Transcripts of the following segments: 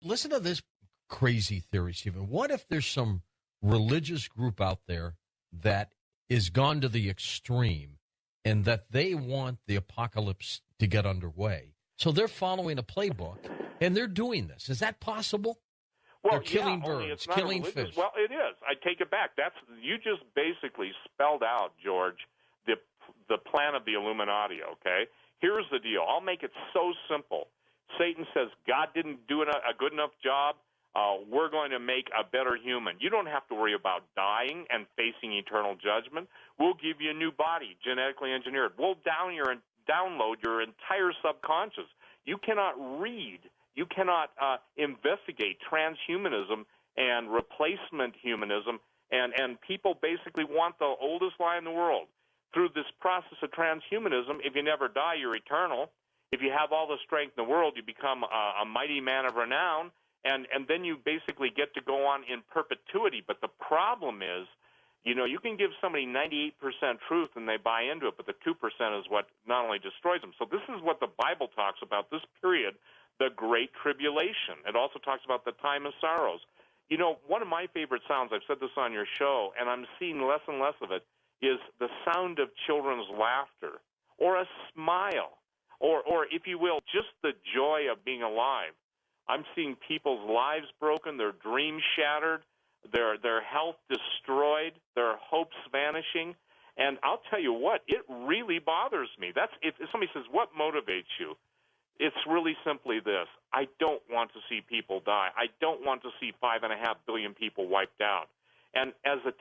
listen to this crazy theory, Stephen. What if there's some religious group out there that is gone to the extreme and that they want the apocalypse to get underway? So they're following a playbook, and they're doing this. Is that possible? Well, they're killing only birds, it's not killing religious. fish. Well, it is. I take it back. You just basically spelled out, George, the plan of the Illuminati, okay? Here's the deal. I'll make it so simple. Satan says, God didn't do a good enough job. We're going to make a better human. You don't have to worry about dying and facing eternal judgment. We'll give you a new body, genetically engineered. We'll download your entire subconscious. You cannot read. You cannot investigate transhumanism and replacement humanism, and people basically want the oldest lie in the world. Through this process of transhumanism, if you never die, you're eternal. If you have all the strength in the world, you become a mighty man of renown, and then you basically get to go on in perpetuity. But the problem is, you can give somebody 98% truth and they buy into it, but the 2% is what not only destroys them. So this is what the Bible talks about, this period, the Great Tribulation. It also talks about the time of sorrows. One of my favorite sounds, I've said this on your show, and I'm seeing less and less of it, is the sound of children's laughter or a smile or if you will, just the joy of being alive. I'm seeing people's lives broken, their dreams shattered, their health destroyed, their hopes vanishing. And I'll tell you what, it really bothers me. If somebody says, what motivates you? It's really simply this. I don't want to see people die. I don't want to see 5.5 billion people wiped out. And as a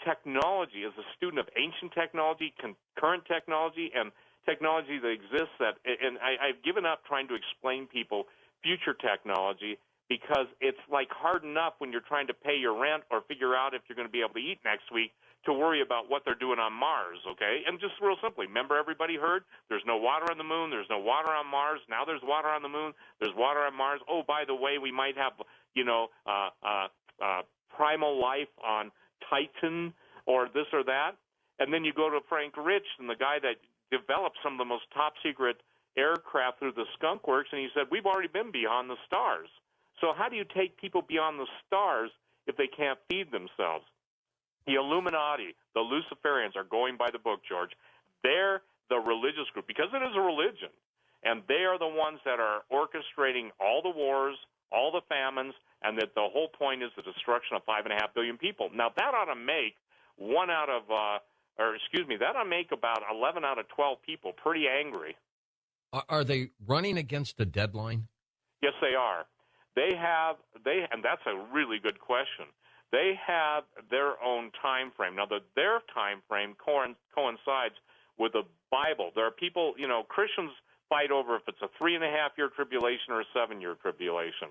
student of ancient technology, current technology, and technology that exists, I've given up trying to explain people future technology because it's like hard enough when you're trying to pay your rent or figure out if you're going to be able to eat next week to worry about what they're doing on Mars, okay? And just real simply, remember everybody heard there's no water on the moon, there's no water on Mars, now there's water on the moon, there's water on Mars. Oh, by the way, we might have, primal life on Titan or this or that. And then you go to Frank Rich and the guy that developed some of the most top-secret aircraft through the Skunk Works, and he said, we've already been beyond the stars. So how do you take people beyond the stars if they can't feed themselves? The Illuminati, the Luciferians are going by the book, George. They're the religious group, because it is a religion, and they are the ones that are orchestrating all the wars, all the famines, and that the whole point is the destruction of 5.5 billion people. Now, that ought to make that ought to make about 11 out of 12 people pretty angry. Are they running against a deadline? Yes, they are. And that's a really good question. They have their own time frame. Now, their time frame coincides with the Bible. There are people, Christians fight over if it's a 3.5-year tribulation or a 7-year tribulation,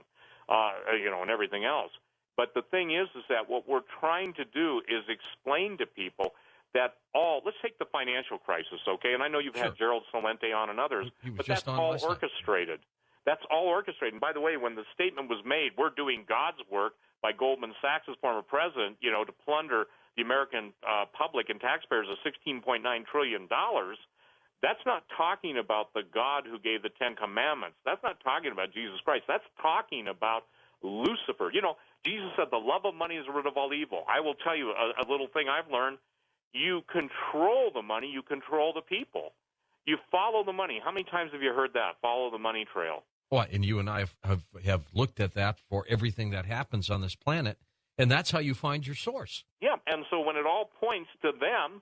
and everything else. But the thing is that what we're trying to do is explain to people that let's take the financial crisis, okay? And I know you've had Gerald Celente on and others, but that's all orchestrated. That's all orchestrated. And by the way, when the statement was made, we're doing God's work by Goldman Sachs' former president, to plunder the American public and taxpayers of $16.9 trillion, that's not talking about the God who gave the Ten Commandments. That's not talking about Jesus Christ. That's talking about Lucifer. Jesus said the love of money is the root of all evil. I will tell you a little thing I've learned. You control the money, you control the people. You follow the money. How many times have you heard that? Follow the money trail. Well, and you and I have looked at that for everything that happens on this planet, and that's how you find your source. Yeah, and so when it all points to them,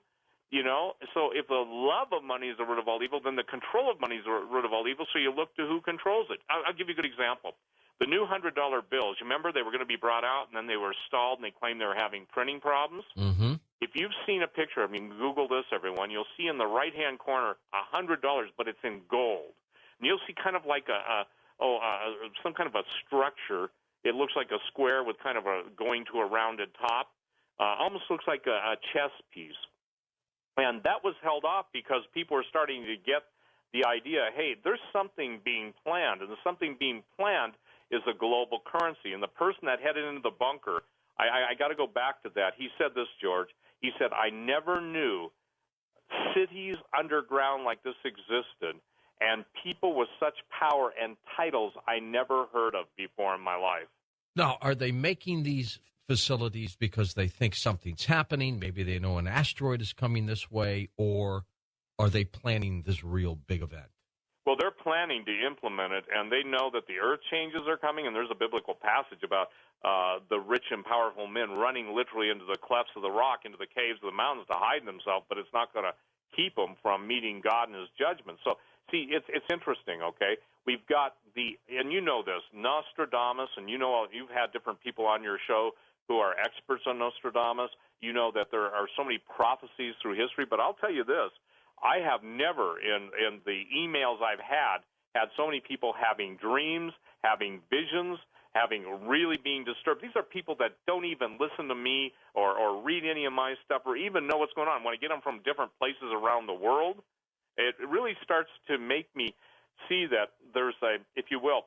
so if the love of money is the root of all evil, then the control of money is the root of all evil, so you look to who controls it. I'll give you a good example. The new $100 bills, you remember they were going to be brought out, and then they were stalled, and they claimed they were having printing problems? Mm-hmm. If you've seen a picture, Google this, everyone, you'll see in the right-hand corner $100, but it's in gold. And you'll see kind of like some kind of a structure. It looks like a square with kind of going to a rounded top. Almost looks like a chess piece. And that was held off because people are starting to get the idea, hey, there's something being planned, and the something being planned is a global currency. And the person that headed into the bunker, I got to go back to that. He said this, George. He said, I never knew cities underground like this existed and people with such power and titles I never heard of before in my life. Now, are they making these facilities because they think something's happening? Maybe they know an asteroid is coming this way, or are they planning this real big event? Well, they're planning to implement it, and they know that the earth changes are coming, and there's a biblical passage about the rich and powerful men running literally into the clefts of the rock, into the caves of the mountains to hide themselves, but it's not going to keep them from meeting God in his judgment. So, see, it's interesting, okay? We've got and you know this, Nostradamus, and you know you've had different people on your show who are experts on Nostradamus. You know that there are so many prophecies through history, but I'll tell you this. I have never, in the emails I've had so many people having dreams, having visions, having really being disturbed. These are people that don't even listen to me or read any of my stuff or even know what's going on. When I get them from different places around the world, it really starts to make me see that there's if you will,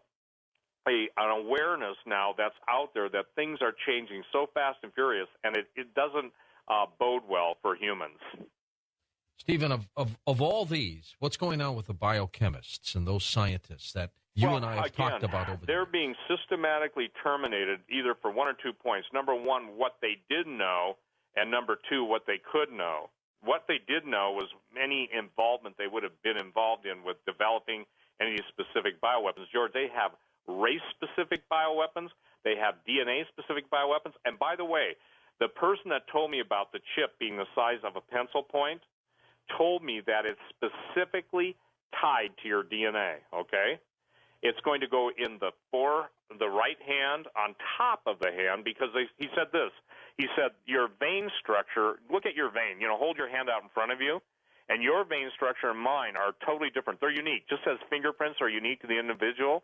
an awareness now that's out there that things are changing so fast and furious, and it doesn't bode well for humans. Stephen, of all these, what's going on with the biochemists and those scientists that you and I have talked about over there? They're being systematically terminated either for one or 2 points. Number one, what they did know, and number two, what they could know. What they did know was any involvement they would have been involved in with developing any specific bioweapons. George, they have race-specific bioweapons. They have DNA-specific bioweapons. And by the way, the person that told me about the chip being the size of a pencil point told me that it's specifically tied to your DNA, okay? It's going to go in the right hand on top of the hand because he said this. He said your vein structure, look at your vein, hold your hand out in front of you, and your vein structure and mine are totally different. They're unique. Just as fingerprints are unique to the individual,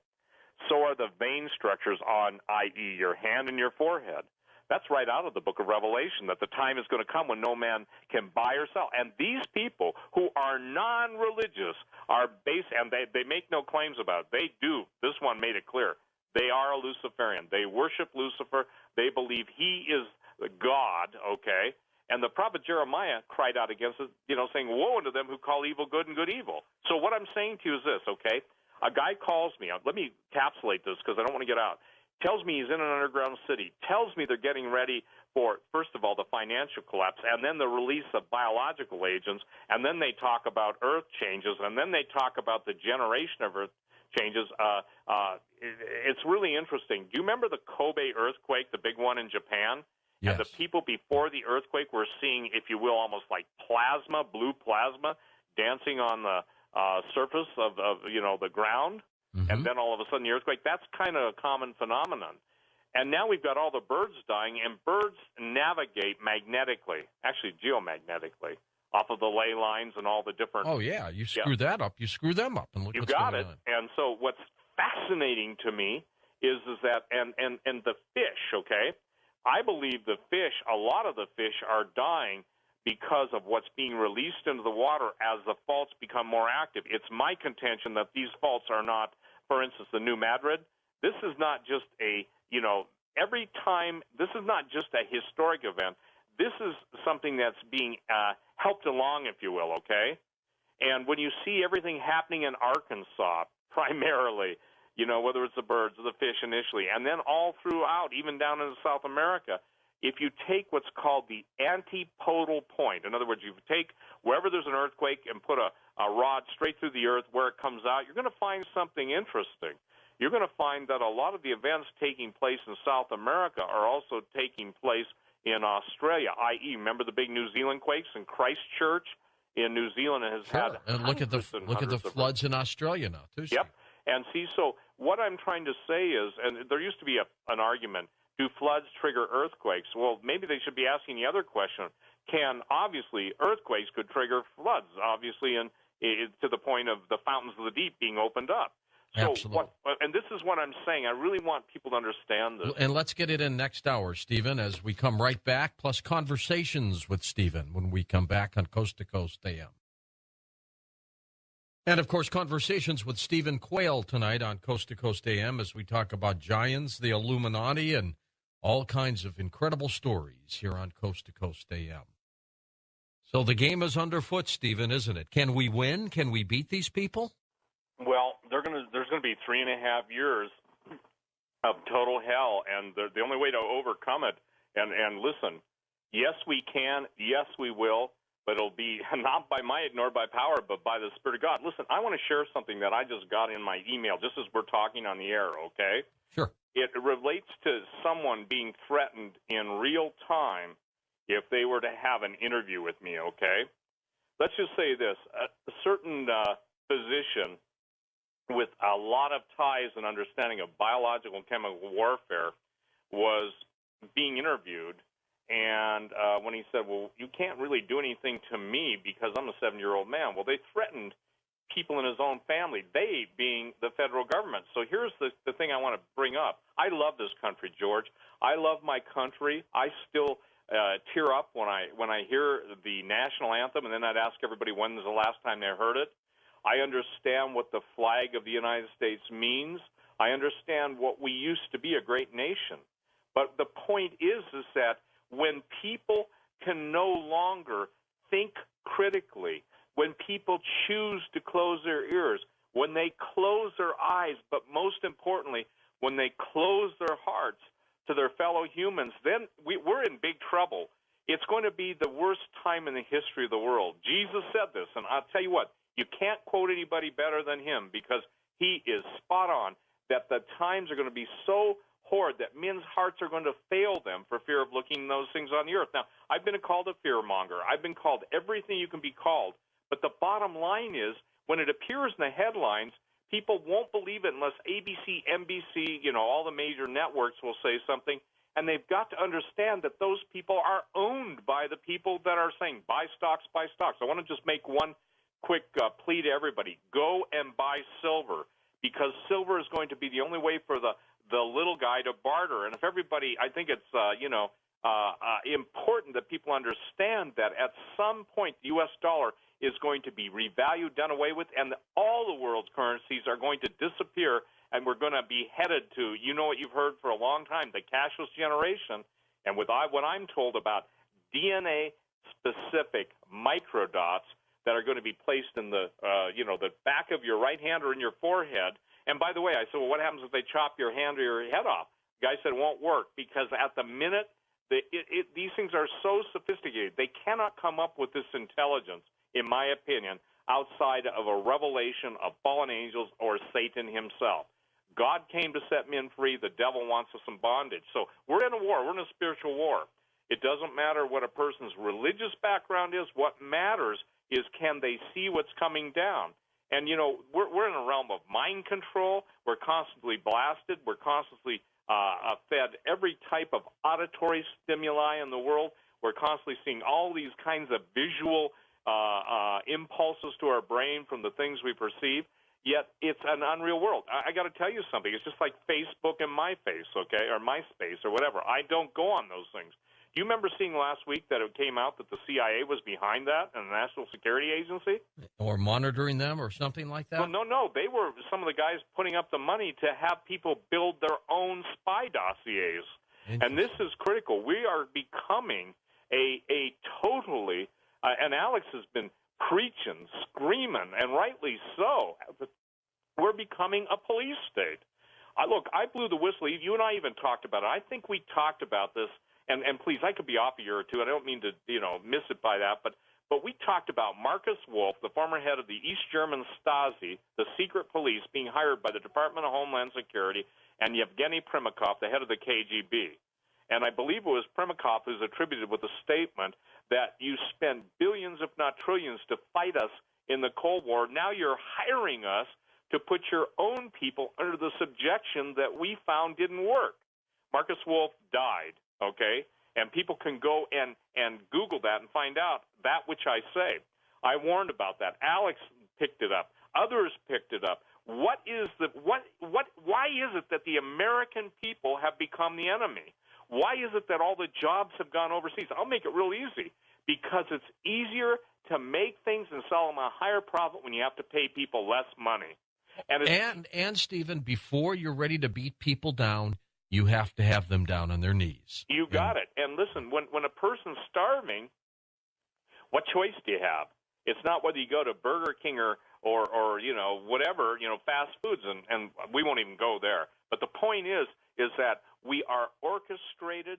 so are the vein structures on, i.e., your hand and your forehead. That's right out of the book of Revelation, that the time is going to come when no man can buy or sell. And these people who are non-religious are and they make no claims about it. They do. This one made it clear. They are a Luciferian. They worship Lucifer. They believe he is God, okay? And the prophet Jeremiah cried out against it, saying, woe unto them who call evil good and good evil. So what I'm saying to you is this, okay? A guy calls me. Let me encapsulate this because I don't want to get out. Tells me he's in an underground city, tells me they're getting ready for, first of all, the financial collapse, and then the release of biological agents, and then they talk about earth changes, and then they talk about the generation of earth changes. It's really interesting. Do you remember the Kobe earthquake, the big one in Japan? Yes. And the people before the earthquake were seeing, if you will, almost like plasma, blue plasma, dancing on the surface of the ground. Mm-hmm. And then all of a sudden the earthquake, that's kind of a common phenomenon. And now we've got all the birds dying, and birds navigate magnetically, actually geomagnetically, off of the ley lines and all the different... Oh, yeah, you screw that up, you screw them up, and look what's going on. You got it. And so what's fascinating to me is that, and the fish, okay? I believe a lot of the fish are dying because of what's being released into the water as the faults become more active. It's my contention that these faults are not, for instance, the New Madrid. This is not just every time, this is not just a historic event. This is something that's being helped along, if you will, okay? And when you see everything happening in Arkansas, primarily, whether it's the birds or the fish initially, and then all throughout, even down into South America, if you take what's called the antipodal point, in other words, you take wherever there's an earthquake and put a rod straight through the earth where it comes out, you're going to find something interesting. You're going to find that a lot of the events taking place in South America are also taking place in Australia, i.e., remember the big New Zealand quakes in Christchurch in New Zealand has had and look at the floods in Australia now, too. Yep. And see, so what I'm trying to say is, and there used to be an argument, do floods trigger earthquakes? Well, maybe they should be asking the other question. Obviously, earthquakes could trigger floods, obviously, and to the point of the fountains of the deep being opened up. So Absolutely. And this is what I'm saying. I really want people to understand this. And let's get it in next hour, Stephen, as we come right back, plus conversations with Stephen when we come back on Coast to Coast AM. And, of course, conversations with Stephen Quayle tonight on Coast to Coast AM as we talk about giants, the Illuminati, and all kinds of incredible stories here on Coast to Coast AM. So the game is underfoot, Stephen, isn't it? Can we win? Can we beat these people? Well, there's going to be 3.5 years of total hell, and the only way to overcome it, and listen, yes, we can, yes, we will, but it'll be not by might nor by power, but by the Spirit of God. Listen, I want to share something that I just got in my email, just as we're talking on the air, okay? Sure. It relates to someone being threatened in real time if they were to have an interview with me, okay? Let's just say this. A certain physician with a lot of ties and understanding of biological and chemical warfare was being interviewed, and when he said, well, you can't really do anything to me because I'm a 7-year-old man. Well, they threatened people in his own family, they being the federal government. So here's the thing I want to bring up. I love this country, George. I love my country. I still tear up when I hear the national anthem, and then I'd ask everybody when was the last time they heard it. I understand what the flag of the United States means. I understand what we used to be, a great nation. But the point is that when people can no longer think critically, when people choose to close their ears, when they close their eyes, but most importantly, when they close their hearts to their fellow humans, then we're in big trouble. It's going to be the worst time in the history of the world. Jesus said this, and I'll tell you what, you can't quote anybody better than him because he is spot on that the times are going to be so horrid that men's hearts are going to fail them for fear of looking those things on the earth. Now, I've been called a fearmonger. I've been called everything you can be called. But the bottom line is, when it appears in the headlines, people won't believe it unless ABC, NBC, all the major networks will say something. And they've got to understand that those people are owned by the people that are saying, buy stocks, buy stocks. I want to just make one quick plea to everybody. Go and buy silver, because silver is going to be the only way for the little guy to barter. And if everybody, I think it's, important that people understand that at some point the U.S. dollar is going to be revalued, done away with, and all the world's currencies are going to disappear, and we're going to be headed to, what you've heard for a long time, the cashless generation. And with what I'm told about DNA-specific microdots that are going to be placed in the back of your right hand or in your forehead. And by the way, I said, well, what happens if they chop your hand or your head off? The guy said it won't work, because at the minute, these things are so sophisticated, they cannot come up with this intelligence, in my opinion, outside of a revelation of fallen angels or Satan himself. God came to set men free. The devil wants us in bondage. So we're in a war. We're in a spiritual war. It doesn't matter what a person's religious background is. What matters is, can they see what's coming down? And, we're in a realm of mind control. We're constantly blasted. We're constantly fed every type of auditory stimuli in the world. We're constantly seeing all these kinds of visual impulses to our brain from the things we perceive. Yet it's an unreal world. I got to tell you something. It's just like Facebook and MySpace, okay, or MySpace or whatever. I don't go on those things. Do you remember seeing last week that it came out that the CIA was behind that, and the National Security Agency? Or monitoring them or something like that? Well, no. They were some of the guys putting up the money to have people build their own spy dossiers. And this is critical. We are becoming a totally, and Alex has been preaching, screaming, and rightly so, we're becoming a police state. Look, I blew the whistle. You and I even talked about it. I think we talked about this. And please, I could be off a year or two. I don't mean to, miss it by that. But we talked about Marcus Wolf, the former head of the East German Stasi, the secret police, being hired by the Department of Homeland Security, and Yevgeny Primakov, the head of the KGB. And I believe it was Primakov who's attributed with a statement that you spend billions, if not trillions, to fight us in the Cold War. Now you're hiring us to put your own people under the subjection that we found didn't work. Marcus Wolf died. Okay, and people can go and Google that and find out that which I say. I warned about that. Alex picked it up. Others picked it up. Why is it that the American people have become the enemy? Why is it that all the jobs have gone overseas? I'll make it real easy. Because it's easier to make things and sell them a higher profit when you have to pay people less money. And Stephen, before you're ready to beat people down, you have to have them down on their knees. You got it. And listen, when a person's starving, what choice do you have? It's not whether you go to Burger King or whatever, fast foods, and we won't even go there. But the point is that we are orchestrated